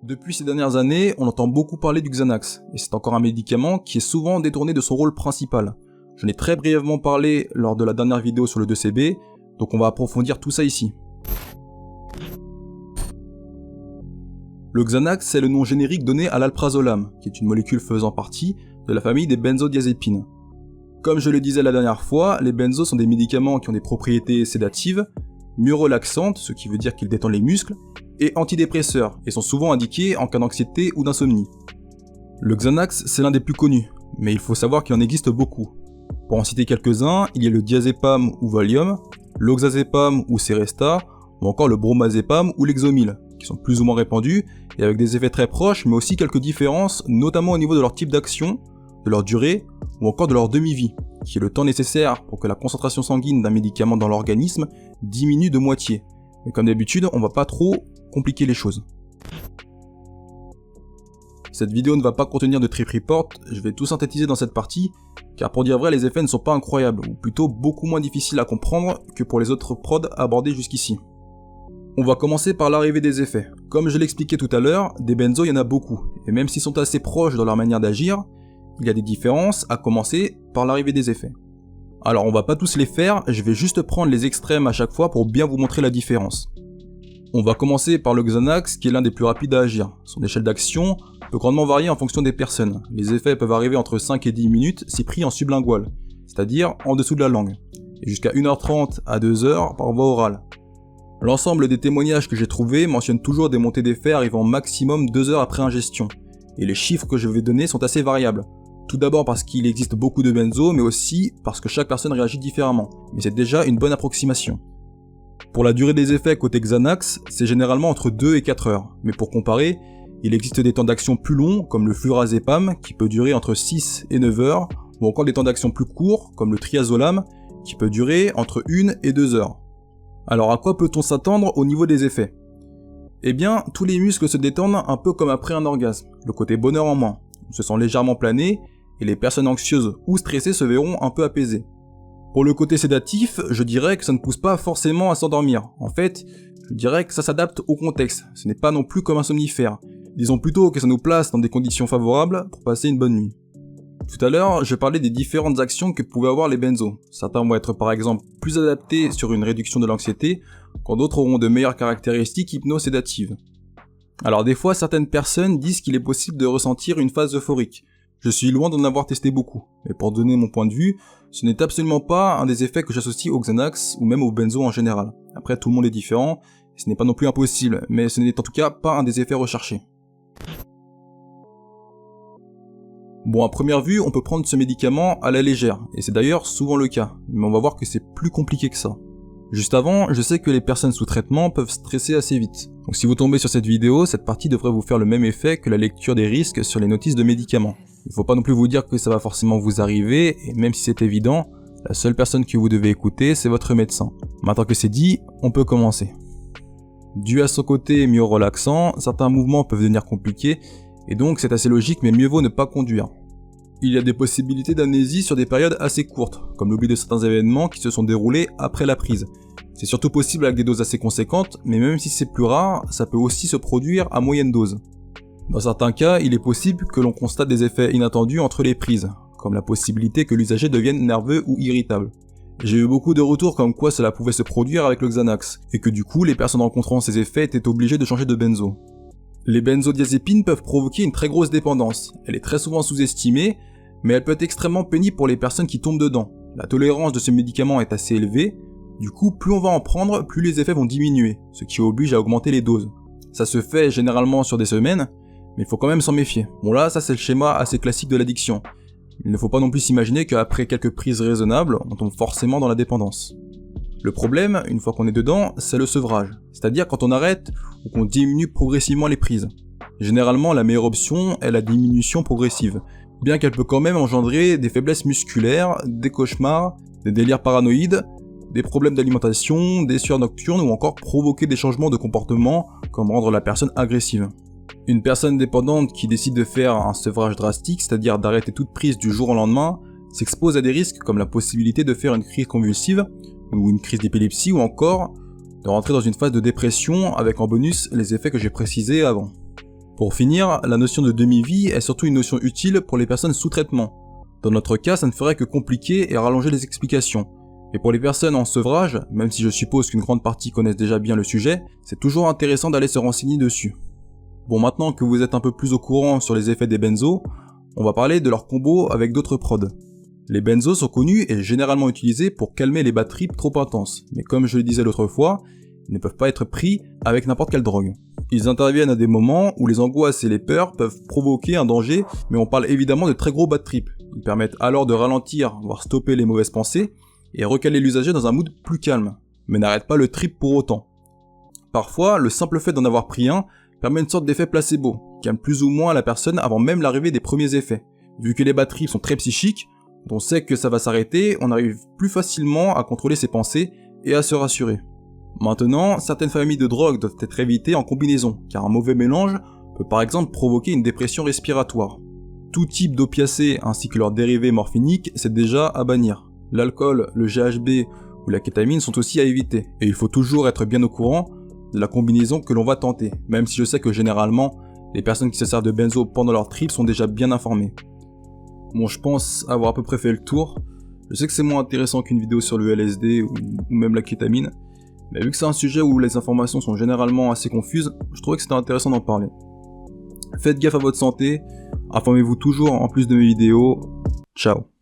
Depuis ces dernières années, on entend beaucoup parler du Xanax, et c'est encore un médicament qui est souvent détourné de son rôle principal. J'en ai très brièvement parlé lors de la dernière vidéo sur le 2CB, donc on va approfondir tout ça ici. Le Xanax, c'est le nom générique donné à l'alprazolam, qui est une molécule faisant partie de la famille des benzodiazépines. Comme je le disais la dernière fois, les benzos sont des médicaments qui ont des propriétés sédatives, mieux relaxantes, ce qui veut dire qu'ils détendent les muscles, et antidépresseurs, et sont souvent indiqués en cas d'anxiété ou d'insomnie. Le Xanax, c'est l'un des plus connus, mais il faut savoir qu'il en existe beaucoup. Pour en citer quelques-uns, il y a le diazépam ou Valium, l'oxazépam ou Seresta, ou encore le bromazépam ou Lexomil, qui sont plus ou moins répandus, et avec des effets très proches, mais aussi quelques différences, notamment au niveau de leur type d'action, de leur durée, ou encore de leur demi-vie, qui est le temps nécessaire pour que la concentration sanguine d'un médicament dans l'organisme diminue de moitié. Mais comme d'habitude, on va pas trop compliquer les choses. Cette vidéo ne va pas contenir de trip report, je vais tout synthétiser dans cette partie, car pour dire vrai, les effets ne sont pas incroyables, ou plutôt beaucoup moins difficiles à comprendre que pour les autres prods abordés jusqu'ici. On va commencer par l'arrivée des effets. Comme je l'expliquais tout à l'heure, des benzos il y en a beaucoup, et même s'ils sont assez proches dans leur manière d'agir, il y a des différences, à commencer par l'arrivée des effets. Alors on va pas tous les faire, je vais juste prendre les extrêmes à chaque fois pour bien vous montrer la différence. On va commencer par le Xanax qui est l'un des plus rapides à agir. Son échelle d'action peut grandement varier en fonction des personnes. Les effets peuvent arriver entre 5 et 10 minutes si pris en sublingual, c'est-à-dire en dessous de la langue, et jusqu'à 1h30 à 2h par voie orale. L'ensemble des témoignages que j'ai trouvés mentionnent toujours des montées d'effets arrivant maximum 2 heures après ingestion, et les chiffres que je vais donner sont assez variables. Tout d'abord parce qu'il existe beaucoup de benzos, mais aussi parce que chaque personne réagit différemment, mais c'est déjà une bonne approximation. Pour la durée des effets côté Xanax, c'est généralement entre 2 et 4 heures, mais pour comparer, il existe des temps d'action plus longs, comme le flurazépam, qui peut durer entre 6 et 9 heures, ou encore des temps d'action plus courts, comme le triazolam, qui peut durer entre 1 et 2 heures. Alors à quoi peut-on s'attendre au niveau des effets ? Eh bien, tous les muscles se détendent un peu comme après un orgasme, le côté bonheur en moins. On se sent légèrement plané, et les personnes anxieuses ou stressées se verront un peu apaisées. Pour le côté sédatif, je dirais que ça ne pousse pas forcément à s'endormir. En fait, je dirais que ça s'adapte au contexte, ce n'est pas non plus comme un somnifère. Disons plutôt que ça nous place dans des conditions favorables pour passer une bonne nuit. Tout à l'heure, je parlais des différentes actions que pouvaient avoir les benzos. Certains vont être par exemple plus adaptés sur une réduction de l'anxiété, quand d'autres auront de meilleures caractéristiques hypnosédatives. Alors des fois, certaines personnes disent qu'il est possible de ressentir une phase euphorique. Je suis loin d'en avoir testé beaucoup, mais pour donner mon point de vue, ce n'est absolument pas un des effets que j'associe au Xanax ou même au benzo en général. Après, tout le monde est différent, et ce n'est pas non plus impossible, mais ce n'est en tout cas pas un des effets recherchés. Bon, à première vue, on peut prendre ce médicament à la légère, et c'est d'ailleurs souvent le cas, mais on va voir que c'est plus compliqué que ça. Juste avant, je sais que les personnes sous traitement peuvent stresser assez vite. Donc si vous tombez sur cette vidéo, cette partie devrait vous faire le même effet que la lecture des risques sur les notices de médicaments. Il ne faut pas non plus vous dire que ça va forcément vous arriver, et même si c'est évident, la seule personne que vous devez écouter, c'est votre médecin. Maintenant que c'est dit, on peut commencer. Dû à son côté mieux relaxant, certains mouvements peuvent devenir compliqués, et donc c'est assez logique, mais mieux vaut ne pas conduire. Il y a des possibilités d'amnésie sur des périodes assez courtes, comme l'oubli de certains événements qui se sont déroulés après la prise. C'est surtout possible avec des doses assez conséquentes, mais même si c'est plus rare, ça peut aussi se produire à moyenne dose. Dans certains cas, il est possible que l'on constate des effets inattendus entre les prises, comme la possibilité que l'usager devienne nerveux ou irritable. J'ai eu beaucoup de retours comme quoi cela pouvait se produire avec le Xanax, et que du coup les personnes rencontrant ces effets étaient obligées de changer de benzo. Les benzodiazépines peuvent provoquer une très grosse dépendance, elle est très souvent sous-estimée, mais elle peut être extrêmement pénible pour les personnes qui tombent dedans. La tolérance de ce médicament est assez élevée, du coup plus on va en prendre, plus les effets vont diminuer, ce qui oblige à augmenter les doses. Ça se fait généralement sur des semaines, mais il faut quand même s'en méfier. Bon là, ça c'est le schéma assez classique de l'addiction. Il ne faut pas non plus s'imaginer qu'après quelques prises raisonnables, on tombe forcément dans la dépendance. Le problème, une fois qu'on est dedans, c'est le sevrage, c'est-à-dire quand on arrête ou qu'on diminue progressivement les prises. Généralement, la meilleure option est la diminution progressive, bien qu'elle peut quand même engendrer des faiblesses musculaires, des cauchemars, des délires paranoïdes, des problèmes d'alimentation, des sueurs nocturnes ou encore provoquer des changements de comportement comme rendre la personne agressive. Une personne dépendante qui décide de faire un sevrage drastique, c'est-à-dire d'arrêter toute prise du jour au lendemain, s'expose à des risques comme la possibilité de faire une crise convulsive ou une crise d'épilepsie ou encore de rentrer dans une phase de dépression avec en bonus les effets que j'ai précisés avant. Pour finir, la notion de demi-vie est surtout une notion utile pour les personnes sous traitement. Dans notre cas, ça ne ferait que compliquer et rallonger les explications. Et pour les personnes en sevrage, même si je suppose qu'une grande partie connaissent déjà bien le sujet, c'est toujours intéressant d'aller se renseigner dessus. Bon, maintenant que vous êtes un peu plus au courant sur les effets des benzos, on va parler de leur combo avec d'autres prods. Les benzos sont connus et généralement utilisés pour calmer les bad trips trop intenses, mais comme je le disais l'autre fois, ils ne peuvent pas être pris avec n'importe quelle drogue. Ils interviennent à des moments où les angoisses et les peurs peuvent provoquer un danger, mais on parle évidemment de très gros bad trips. Ils permettent alors de ralentir, voire stopper les mauvaises pensées, et recaler l'usager dans un mood plus calme, mais n'arrête pas le trip pour autant. Parfois, le simple fait d'en avoir pris un permet une sorte d'effet placebo, qui calme plus ou moins la personne avant même l'arrivée des premiers effets. Vu que les bad trips sont très psychiques, on sait que ça va s'arrêter, on arrive plus facilement à contrôler ses pensées et à se rassurer. Maintenant, certaines familles de drogues doivent être évitées en combinaison, car un mauvais mélange peut par exemple provoquer une dépression respiratoire. Tout type d'opiacés ainsi que leurs dérivés morphiniques, c'est déjà à bannir. L'alcool, le GHB ou la kétamine sont aussi à éviter, et il faut toujours être bien au courant de la combinaison que l'on va tenter, même si je sais que généralement, les personnes qui se servent de benzo pendant leur trip sont déjà bien informées. Bon, je pense avoir à peu près fait le tour. Je sais que c'est moins intéressant qu'une vidéo sur le LSD ou même la kétamine, mais vu que c'est un sujet où les informations sont généralement assez confuses, je trouvais que c'était intéressant d'en parler. Faites gaffe à votre santé, informez-vous toujours en plus de mes vidéos. Ciao.